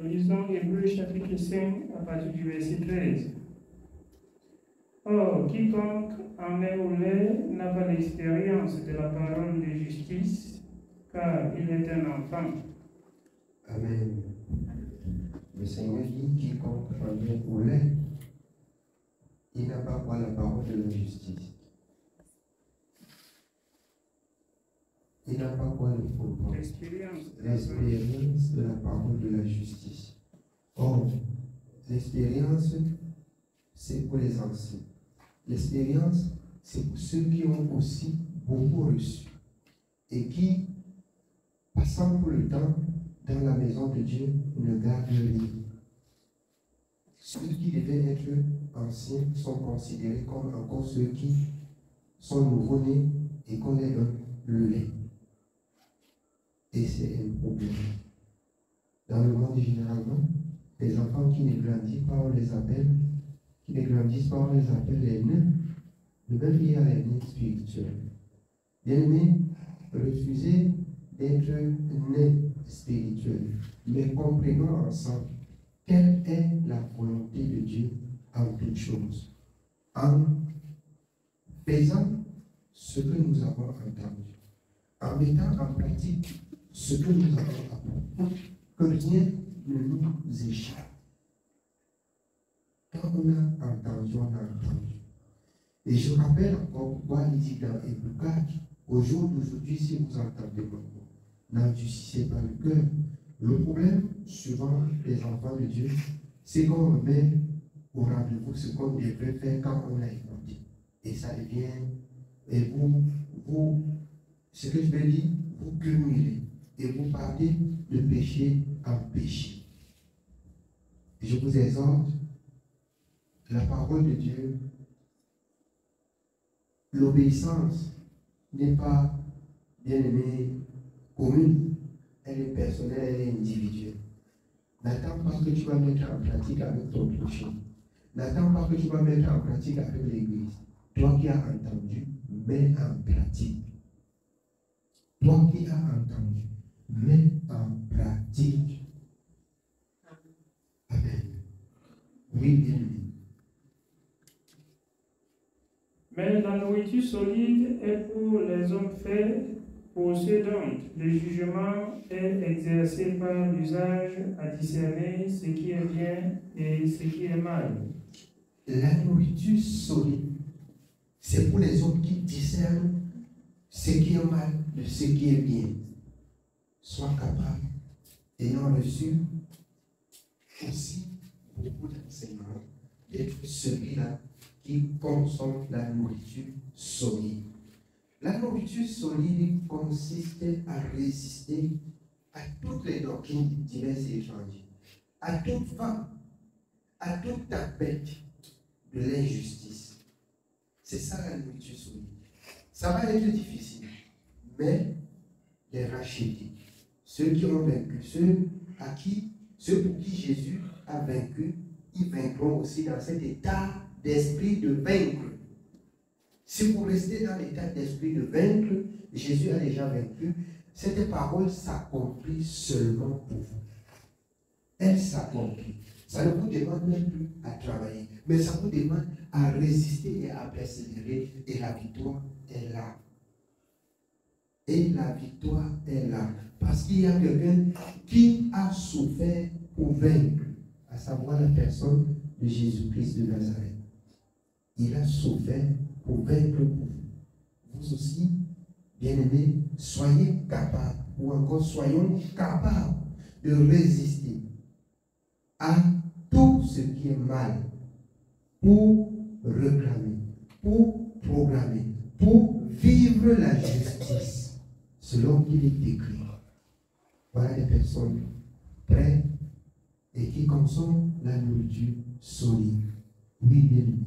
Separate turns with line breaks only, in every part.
Nous lisons Hébreux chapitre 5 à partir du verset 13. Or, quiconque en est ou l'est n'a pas l'expérience de la parole de justice, car il est un enfant.
Amen. Le Seigneur dit quiconque en est ou l'est, il n'a pas quoi la parole de la justice. Il n'a pas quoi le fondement. L'expérience de la parole de la justice. Or, l'expérience, c'est pour les anciens. L'expérience, c'est pour ceux qui ont aussi beaucoup reçu et qui, passant pour le temps dans la maison de Dieu, ne gardent rien. Ceux qui devaient être anciens sont considérés comme encore ceux qui sont nouveau-nés et qu'on les donne le lait. Et c'est un problème. Dans le monde, généralement, les enfants qui ne grandissent pas, on les appelle, qui ne grandissent pas, on les appelle les nains. Le même il y a les nains spirituels. Bien-aimés, refusez d'être nains spirituels, mais comprenons ensemble quelle est la volonté de Dieu en toutes choses. En faisant ce que nous avons entendu, en mettant en pratique ce que nous avons appris, que rien ne nous échappe. Quand on a entendu, on a entendu. Et je rappelle encore pourquoi il dit dans Hébreux 4, au jour d'aujourd'hui, si vous entendez mon mot, n'endurcissez pas le cœur. Le problème, souvent, les enfants de Dieu, c'est qu'on remet au rendez-vous ce qu'on devrait faire quand on a écouté. Et ça devient, et ce que je vais dire, vous cumulez. Et vous partez de péché en péché. Je vous exhorte, la parole de Dieu, l'obéissance n'est pas, bien aimée, commune. Elle est personnelle, elle est individuelle. N'attends pas que tu vas mettre en pratique avec ton prochain. N'attends pas que tu vas mettre en pratique avec l'Église. Toi qui as entendu, mets en pratique. Toi qui as entendu, mets en pratique. Amen. Oui, bien aimé.
Mais la nourriture solide est pour les hommes faits, pour ceux dont le jugement est exercé par l'usage à discerner ce qui est bien et ce qui est mal.
La nourriture solide, c'est pour les hommes qui discernent ce qui est mal de ce qui est bien. Sois capable, ayant reçu aussi beaucoup d'enseignements, d'être celui-là qui consomme la nourriture solide. La nourriture solide consiste à résister à toutes les doctrines diverses et étrangères, à toute femme, à toute tempête de l'injustice. C'est ça la nourriture solide. Ça va être difficile, mais les racheter, ceux qui ont vaincu, ceux pour qui Jésus a vaincu, ils vaincront aussi dans cet état d'esprit de vaincre. Si vous restez dans l'état d'esprit de vaincre, Jésus a déjà vaincu, cette parole s'accomplit seulement pour vous. Elle s'accomplit. Ça ne vous demande même plus à travailler, mais ça vous demande à résister et à persévérer, et la victoire est là. Et la victoire est là. Parce qu'il y a quelqu'un qui a souffert pour vaincre, à savoir la personne de Jésus-Christ de Nazareth. Il a souffert pour vaincre pour vous. Vous aussi, bien-aimés, soyez capables, ou encore soyons capables de résister à tout ce qui est mal pour réclamer, pour programmer, pour vivre la justice selon qu'il est écrit. Voilà des personnes prêtes et qui consomment la nourriture solide. Oui, bien aimé.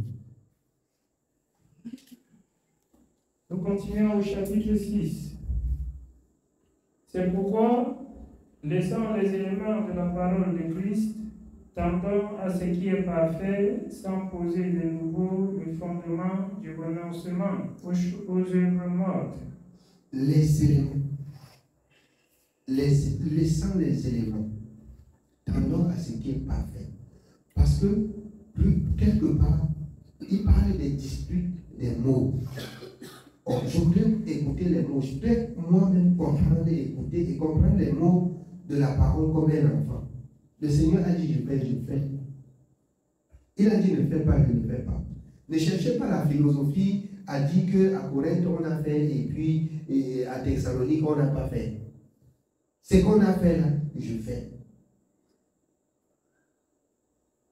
Nous continuons au chapitre 6. C'est pourquoi, laissant les éléments de la parole de Christ, tendant à ce qui est parfait, sans poser de nouveau le fondement du renoncement aux œuvres mortes.
Les éléments, laissant les éléments, tendant Parce que, quelque part, il parle des disputes des mots. Or, je voudrais écouter les mots. Je voudrais moi-même comprendre et écouter et comprendre les mots de la parole comme un enfant. Le Seigneur a dit, je fais. Il a dit, ne fais pas, je ne fais pas. Ne cherchez pas la philosophie a dit qu'à Corinthe, on a fait, et puis à Thessalonique, on n'a pas fait. Ce qu'on a fait là, je fais.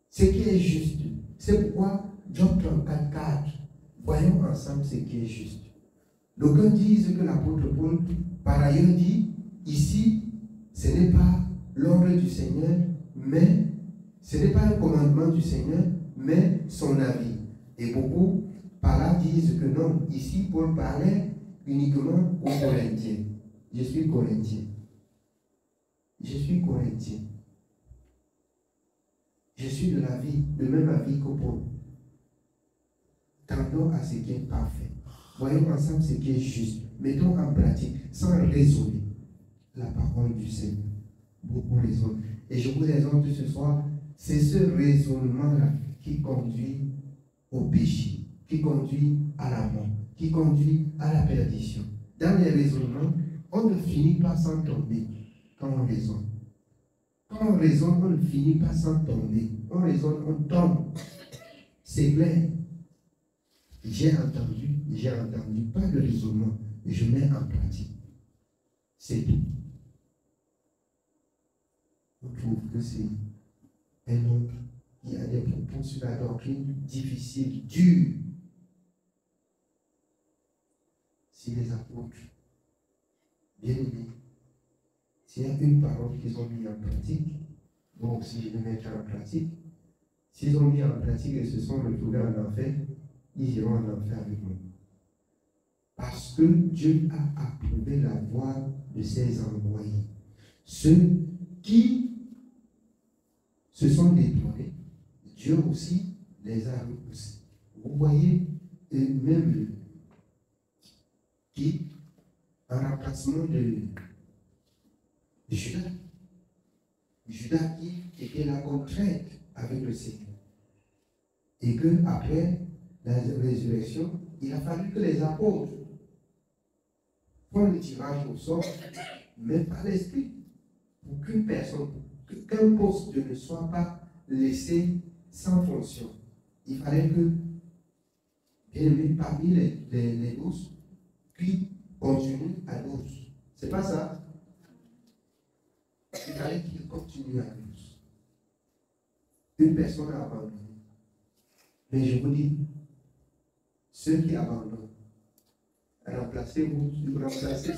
Ce qui est juste. C'est pourquoi Job 34:4, voyons ensemble ce qui est juste. D'aucuns disent que l'apôtre Paul, par ailleurs, dit, ici, ce n'est pas l'ordre du Seigneur, mais ce n'est pas un commandement du Seigneur, mais son avis. Et beaucoup, par là, disent que non, ici, Paul parlait uniquement aux Corinthiens. Je suis Corinthien. Je suis Corinthien. Je suis de même avis que Paul. Tendons à ce qui est parfait. Voyons ensemble ce qui est juste. Mettons en pratique, sans raisonner, la parole du Seigneur. Beaucoup raisonnent. Et je vous exhorte ce soir, c'est ce raisonnement-là qui conduit au péché, qui conduit à la mort, qui conduit à la perdition. Dans les raisonnements, on ne finit pas sans tomber quand on raisonne. Quand on raisonne, on ne finit pas sans tomber. On raisonne, on tombe. C'est clair. J'ai entendu, pas de raisonnement, je mets en pratique. C'est tout. On trouve que c'est un homme qui a des propos sur la doctrine difficile, dure. Si les apôtres, bien aimés, s'il y a une parole qu'ils ont mis en pratique, moi aussi je vais mettre en pratique. S'ils ont mis en pratique et se sont retrouvés en enfer, ils iront en enfer avec nous. Parce que Dieu a approuvé la voie de ses envoyés. Ceux qui se sont détournés, Dieu aussi les a repoussés. Vous voyez, même qui, en remplacement de Judas, Judas qui était là comme traître avec le Seigneur. Et que après la résurrection, il a fallu que les apôtres font le tirage au sort, mais par l'esprit, pour qu'une personne, qu'un poste ne soit pas laissé sans fonction. Il fallait que, bien aimé, parmi les 12, puis continue à 12. C'est pas ça? Il fallait qu'il continue à 12. Une personne a abandonné. Mais je vous dis, ceux qui abandonnent, remplacez-vous,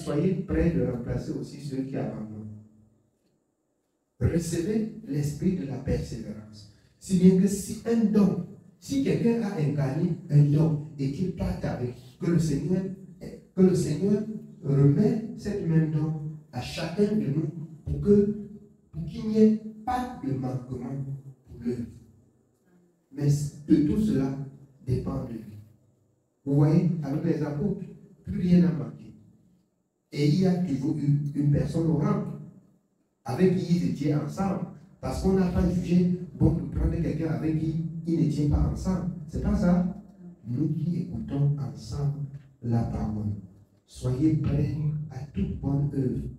soyez prêts de remplacer aussi ceux qui abandonnent. Recevez l'esprit de la persévérance. Si bien que si un don, si quelqu'un a incarné un don et qu'il parte avec, que le Seigneur remet cette même don à chacun de nous pour qu'il n'y ait pas de manquement pour l'œuvre. Mais de tout cela dépend de lui. Vous voyez, avec les apôtres, plus rien n'a manqué. Et il y a toujours eu une personne au rang avec qui ils étaient ensemble. Parce qu'on n'a pas jugé bon de prendre quelqu'un avec qui ils n'étaient pas ensemble. C'est pas ça. Nous qui écoutons ensemble la parole, soyez prêts à toute bonne œuvre.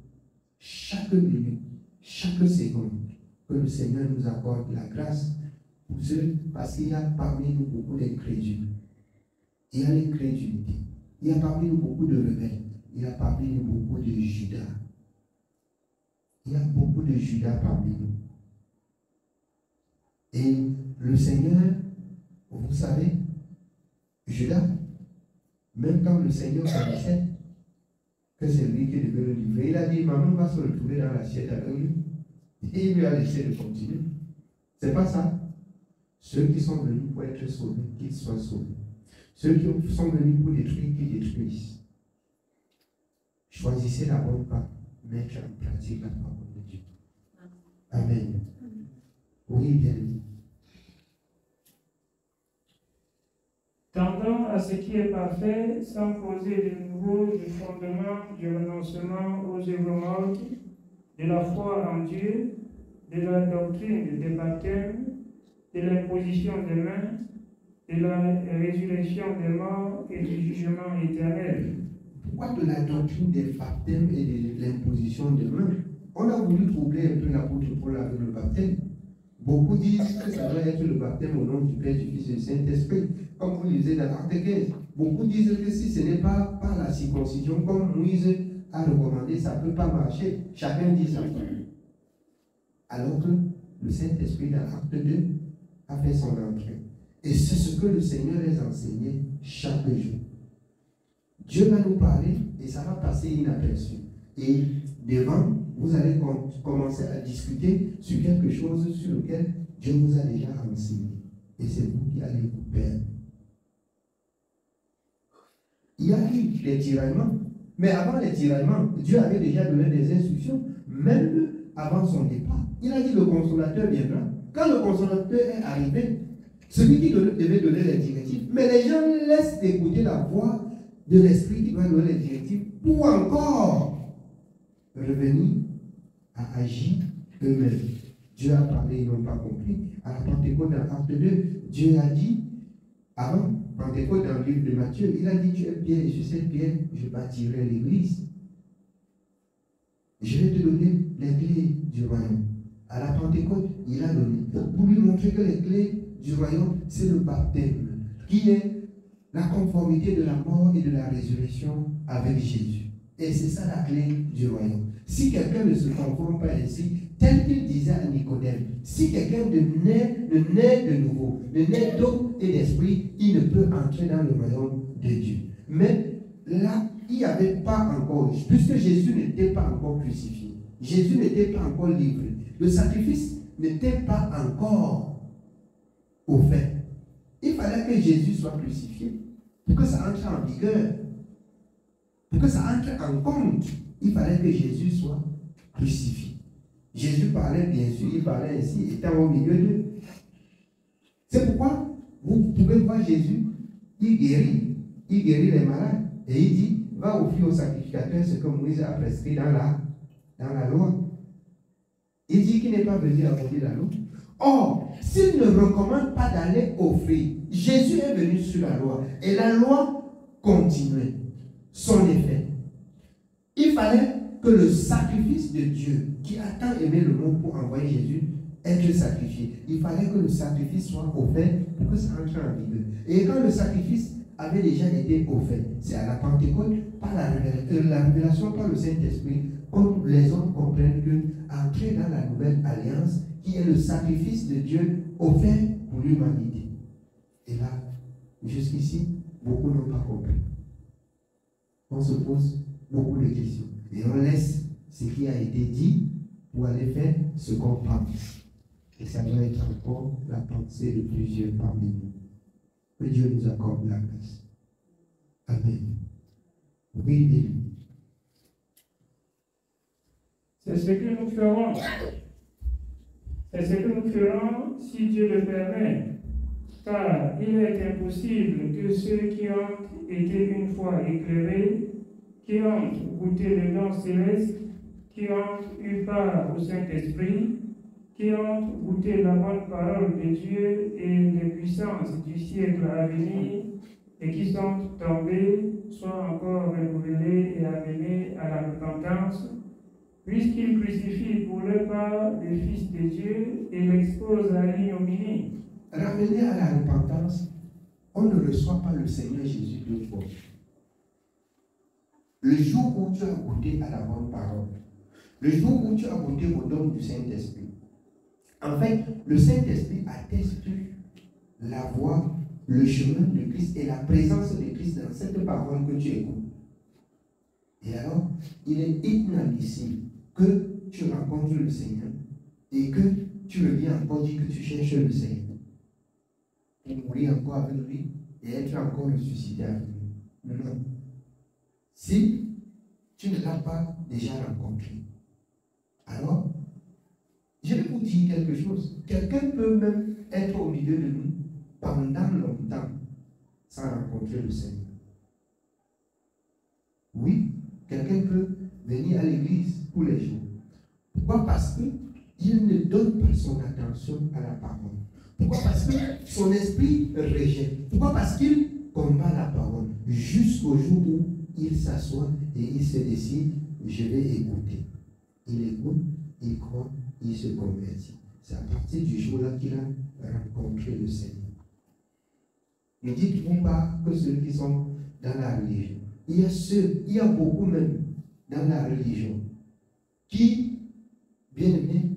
Chaque minute, chaque seconde, que le Seigneur nous accorde la grâce pour ceux, parce qu'il y a parmi nous beaucoup d'incrédules. Il y a l'incrédulité. Il y a parmi nous beaucoup de rebelles. Il y a parmi nous beaucoup de Judas. Il y a beaucoup de Judas parmi nous. Et le Seigneur, vous savez, Judas, même quand le Seigneur connaissait que c'est lui qui devait le livrer, il a dit, maman va se retrouver dans l'assiette avec lui. Et il lui a laissé de continuer. C'est pas ça. Ceux qui sont venus pour être sauvés, qu'ils soient sauvés. Ceux qui sont venus pour détruire, qu'ils détruisent. Choisissez la bonne part, mettre en pratique la parole de Dieu. Amen. Oui, bien aimé.
Tendant à ce qui est parfait, sans poser de nouveau du fondement du renoncement aux œuvres mortes, de la foi en Dieu, de la doctrine des baptêmes, de l'imposition des mains, de la résurrection des morts et du jugement éternel.
Pourquoi de la doctrine des baptêmes et de l'imposition des mains? On a voulu troubler un peu l'apôtre Paul avec le baptême. Beaucoup disent que ça doit être le baptême au nom du Père, du Fils et du Saint-Esprit, comme vous lisez dans Acte 15. Beaucoup disent que si ce n'est pas par la circoncision, comme Moïse a recommandé, ça ne peut pas marcher. Chacun dit ça. Alors que le Saint-Esprit, dans Acte 2, a fait son entrée. Et c'est ce que le Seigneur les enseignait chaque jour. Dieu va nous parler et ça va passer inaperçu. Et devant, vous allez commencer à discuter sur quelque chose sur lequel Dieu vous a déjà enseigné. Et c'est vous qui allez vous perdre. Il y a eu des tiraillements, mais avant les tiraillements, Dieu avait déjà donné des instructions, même avant son départ. Il a dit le consolateur viendra. Quand le consolateur est arrivé, celui qui devait donner les directives, mais les gens laissent d'écouter la voix de l'Esprit qui doit donner les directives pour encore revenir à agir eux-mêmes. Dieu a parlé, ils n'ont pas compris. À la Pentecôte, dans Acte 2, Dieu a dit, avant Pentecôte, dans le livre de Matthieu, il a dit, tu es pierre et sur cette pierre, je bâtirai l'église. Je vais te donner les clés du royaume. À la Pentecôte, il a donné, pour lui montrer que les clés du royaume, c'est le baptême, qui est la conformité de la mort et de la résurrection avec Jésus. Et c'est ça la clé du royaume. Si quelqu'un ne se conforme pas ainsi, tel qu'il disait à Nicodème, si quelqu'un ne naît de nouveau, ne naît d'eau et d'esprit, il ne peut entrer dans le royaume de Dieu. Mais là, il n'y avait pas encore, puisque Jésus n'était pas encore crucifié, Jésus n'était pas encore livré, le sacrifice n'était pas encore au fait. Il fallait que Jésus soit crucifié pour que ça entre en vigueur. Pour que ça entre en compte, il fallait que Jésus soit crucifié. Jésus parlait, bien sûr, il parlait ainsi, étant au milieu d'eux. C'est pourquoi vous pouvez voir Jésus, il guérit les malades. Et il dit, va offrir au sacrificateur ce que Moïse a prescrit dans la loi. Il dit qu'il n'est pas venu abolir la loi. Or, s'il ne recommande pas d'aller offrir, Jésus est venu sur la loi. Et la loi continuait son effet. Il fallait que le sacrifice de Dieu, qui a tant aimé le monde pour envoyer Jésus, être sacrifié. Il fallait que le sacrifice soit offert pour que ça entre en vigueur. Et quand le sacrifice avait déjà été offert, c'est à la Pentecôte, par la révélation par le Saint-Esprit, comme les hommes comprennent que entrer dans la nouvelle alliance, qui est le sacrifice de Dieu offert pour l'humanité. Et là, jusqu'ici, beaucoup n'ont pas compris. On se pose beaucoup de questions. Et on laisse ce qui a été dit pour aller faire ce qu'on pense. Et ça doit être encore la pensée de plusieurs parmi nous. Que Dieu nous accorde la grâce. Amen. Oui, David.
C'est ce que nous ferons. C'est ce que nous ferons si Dieu le permet. Car il est impossible que ceux qui ont été une fois éclairés, qui ont goûté le don céleste, qui ont eu part au Saint-Esprit, qui ont goûté la bonne parole de Dieu et les puissances du siècle à venir, et qui sont tombés, soient encore renouvelés et amenés à la repentance, puisqu'ils crucifient pour leur part le Fils de Dieu et l'exposent à l'ignominie.
Ramener à la repentance, on ne reçoit pas le Seigneur Jésus deux fois. Le jour où tu as goûté à la bonne parole, le jour où tu as goûté au don du Saint-Esprit, en fait, le Saint-Esprit atteste la voix, le chemin de Christ et la présence de Christ dans cette parole que tu écoutes. Et alors, il est inadmissible que tu rencontres le Seigneur et que tu reviens encore dire que tu cherches le Seigneur pour mourir encore avec lui et être encore ressuscité avec lui. Non. Si tu ne l'as pas déjà rencontré, alors, je vais vous dire quelque chose. Quelqu'un peut même être au milieu de nous pendant longtemps sans rencontrer le Seigneur. Oui, quelqu'un peut venir à l'église tous les jours. Pourquoi? Parce qu'il ne donne pas son attention à la parole. Pourquoi? Parce que son esprit rejette. Pourquoi? Parce qu'il combat la parole jusqu'au jour où il s'assoit et il se décide, je vais écouter. Il écoute, il croit, il se convertit. C'est à partir du jour-là qu'il a rencontré le Seigneur. Ne dites-vous pas que ceux qui sont dans la religion, il y a beaucoup même dans la religion qui, bien aimé,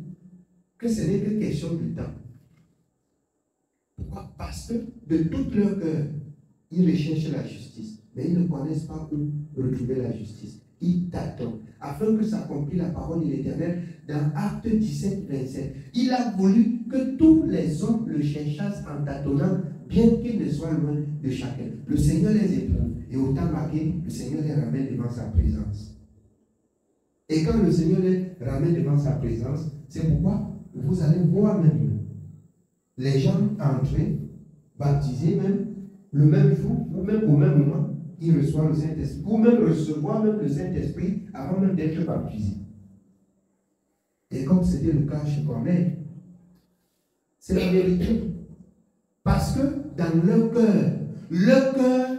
que ce n'est que question de temps. Pourquoi? Parce que de tout leur cœur, ils recherchent la justice, mais ils ne connaissent pas où retrouver la justice. Ils t'attendent afin que s'accomplisse la parole de l'Éternel dans Actes 17, 27. Il a voulu que tous les hommes le cherchassent en tâtonnant, bien qu'ils ne soient loin de chacun. Le Seigneur les éprouve et au temps marqué, le Seigneur les ramène devant sa présence. Et quand le Seigneur les ramène devant sa présence, c'est pourquoi vous allez voir même les gens entrer, baptisés même, le même jour ou même au même moment, ils reçoivent le Saint-Esprit, ou même recevoir même le Saint-Esprit avant même d'être baptisés. Et comme c'était le cas chez Corneille, c'est la vérité. Parce que dans leur cœur,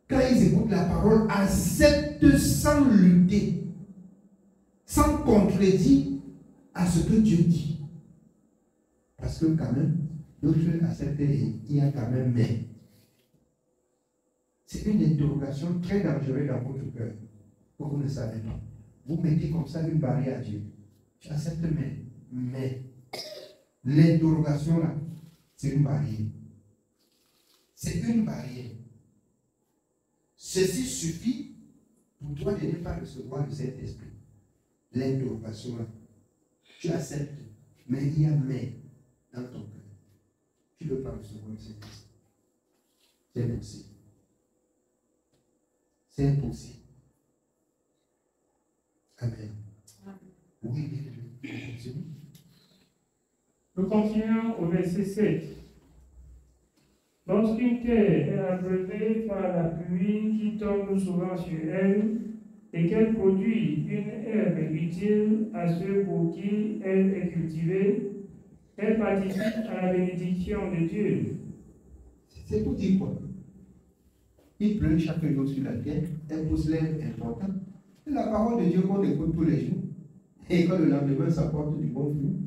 quand ils écoutent la parole, acceptent sans lutter, sans contredire à ce que Dieu dit. Parce que quand même, d'autres acceptent et il y a quand même mais. C'est une interrogation très dangereuse dans votre cœur, que vous ne savez pas. Vous mettez comme ça une barrière à Dieu. Tu acceptes mais. L'interrogation là, c'est une barrière. C'est une barrière. Ceci suffit pour toi de ne pas recevoir le Saint-Esprit. L'interrogation là. Tu acceptes, mais il y a mais dans ton cœur. Tu ne veux pas recevoir le Saint-Esprit. C'est impossible. C'est impossible. Amen. Oui, continue.
Nous continuons au verset 7. Lorsqu'une terre est abreuvée par la pluie qui tombe souvent sur elle, et qu'elle produit une herbe utile à ceux pour qui elle est cultivée, elle participe à la bénédiction de Dieu.
C'est pour dire quoi? Il pleut chaque jour sur la terre, elle pousse l'herbe importante. C'est la parole de Dieu qu'on écoute tous les jours. Et quand le lendemain, ça porte du bon fruit.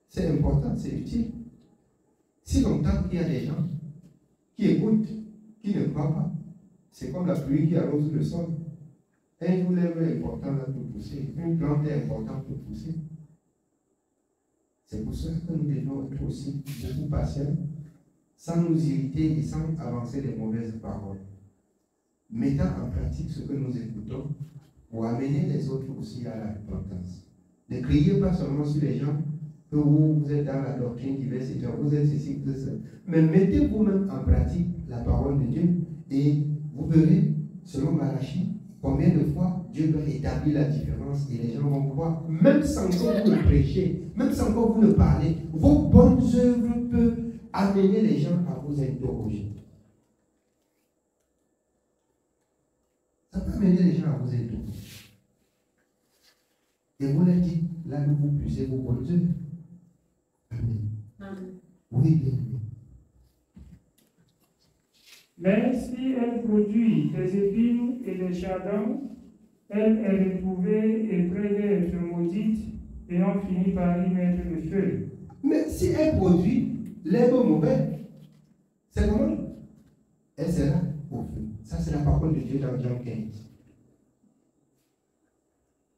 C'est important, c'est utile. Si longtemps qu'il y a des gens qui écoutent, qui ne croient pas, c'est comme la pluie qui arrose le sol. Un jour, l'herbe est importante pour pousser. Une plante est importante pour pousser. C'est pour ça que nous devons être aussi beaucoup patients, sans nous irriter et sans avancer les mauvaises paroles. Mettant en pratique ce que nous écoutons pour amener les autres aussi à la repentance. Ne criez pas seulement sur les gens que vous êtes dans la doctrine diverse et vous êtes ceci, vous êtes ça. Mais mettez vous-même en pratique la parole de Dieu et vous verrez, selon Malachie, combien de fois Dieu doit établir la différence et les gens vont croire, même sans que vous le prêchez, même sans que vous ne parlez, vos bonnes œuvres peuvent amener les gens à vous interroger. Ça peut amener les gens à vous interroger. Et vous leur dites, là où vous puisez vos bonnes œuvres. Amen. Amen. Oui, bien.
Mais si elle produit des épines et des chardons, elle est retrouvée et près d'être maudite, et on finit par y mettre le feu.
Mais si elle produit l'herbe mauvaise, c'est comment? Elle sera au feu. Ça, c'est la parole de Dieu dans Jean 15.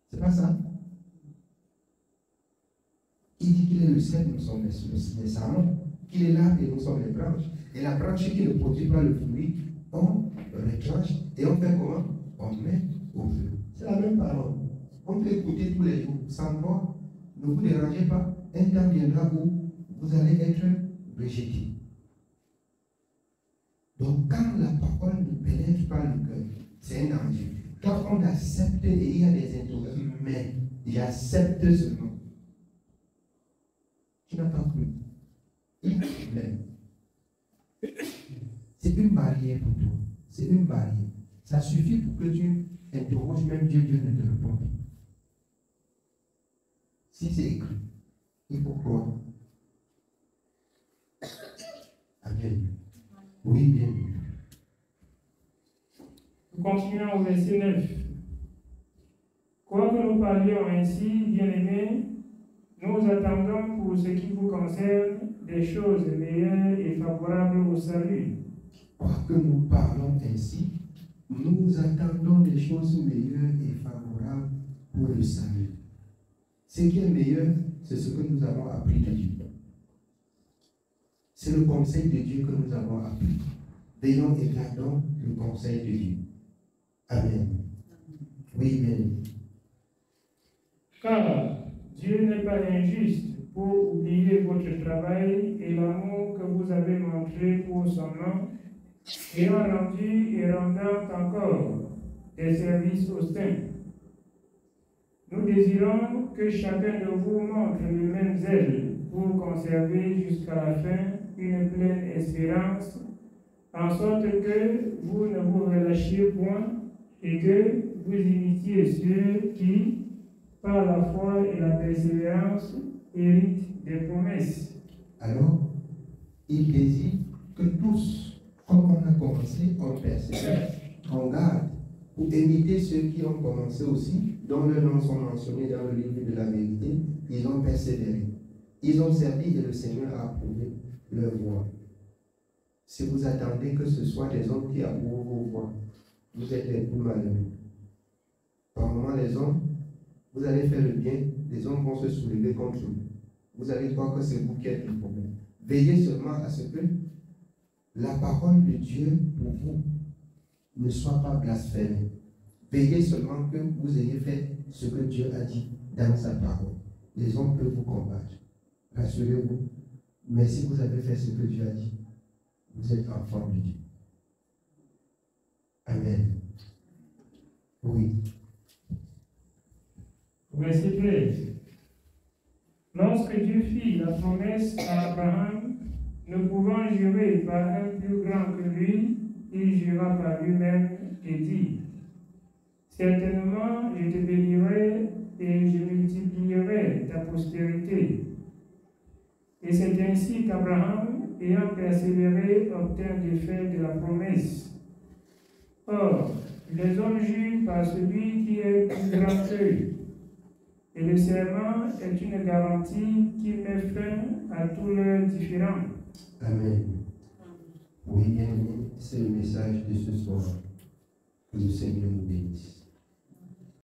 C'est pas ça? Il dit qu'il est le cep, nous sommes les sarments, qu'il est l'arbre et nous sommes les branches. Et la branche qui ne produit pas le fruit, on retranche et on fait comment? On met au feu. C'est la même parole. On peut écouter tous les jours sans croire. Ne vous dérangez pas. Un temps viendra où vous allez être rejeté. Donc, quand la parole ne pénètre pas le cœur, c'est un danger. Quand on accepte et il y a des interrogations, mais j'accepte seulement. Tu n'as pas cru. Il y a un problème. C'est une barrière pour toi. C'est une barrière. Ça suffit pour que tu interroges même Dieu, Dieu ne te répond pas. Si c'est écrit, il faut croire. Oui, bien.
Nous continuons au verset 9. Quoique nous parlions ainsi, bien-aimés, nous attendons pour ce qui vous concerne des choses meilleures et favorables au salut.
Quoique nous parlons ainsi, nous attendons des choses meilleures et favorables pour le salut. Ce qui est meilleur, c'est ce que nous avons appris de Dieu. C'est le conseil de Dieu que nous avons appris. Veillons et gardons le conseil de Dieu. Amen. Oui, bien.
Car Dieu n'est pas injuste pour oublier votre travail et l'amour que vous avez montré pour son nom, ayant rendu et rendant encore des services austincts. Nous désirons que chacun de vous montre le même zèle pour conserver jusqu'à la fin une pleine espérance, en sorte que vous ne vous relâchiez point et que vous imitiez ceux qui, par la foi et la persévérance, héritent des promesses.
Alors, il désire que tous, comme on a commencé, on persévère, on garde, pour imiter ceux qui ont commencé aussi, dont leurs noms sont mentionnés dans le livre de la vérité. Ils ont persévéré. Ils ont servi et le Seigneur a approuvé leur voie. Si vous attendez que ce soit des hommes qui approuvent vos voies, vous êtes les plus malheureux. Par moments, les hommes, vous allez faire le bien, les hommes vont se soulever contre vous. Vous allez croire que c'est vous qui êtes le problème. Veillez seulement à ce que la parole de Dieu pour vous ne soit pas blasphémée. Veillez seulement que vous ayez fait ce que Dieu a dit dans sa parole. Les hommes peuvent vous combattre. Rassurez-vous. Mais si vous avez fait ce que Dieu a dit, vous êtes enfant de Dieu. Amen. Oui.
Verset 13. Lorsque Dieu fit la promesse à Abraham, ne pouvant jurer par un plus grand que lui, il jura par lui-même et dit: certainement, je te bénirai et je multiplierai ta postérité. Et c'est ainsi qu'Abraham, ayant persévéré, obtint l'effet de la promesse. Or, les hommes jurent par celui qui est plus grand qu'eux. Et le serment est une garantie qui met fin à tous leurs différends.
Amen. Oui, bien, c'est le message de ce soir. Que le Seigneur nous bénisse.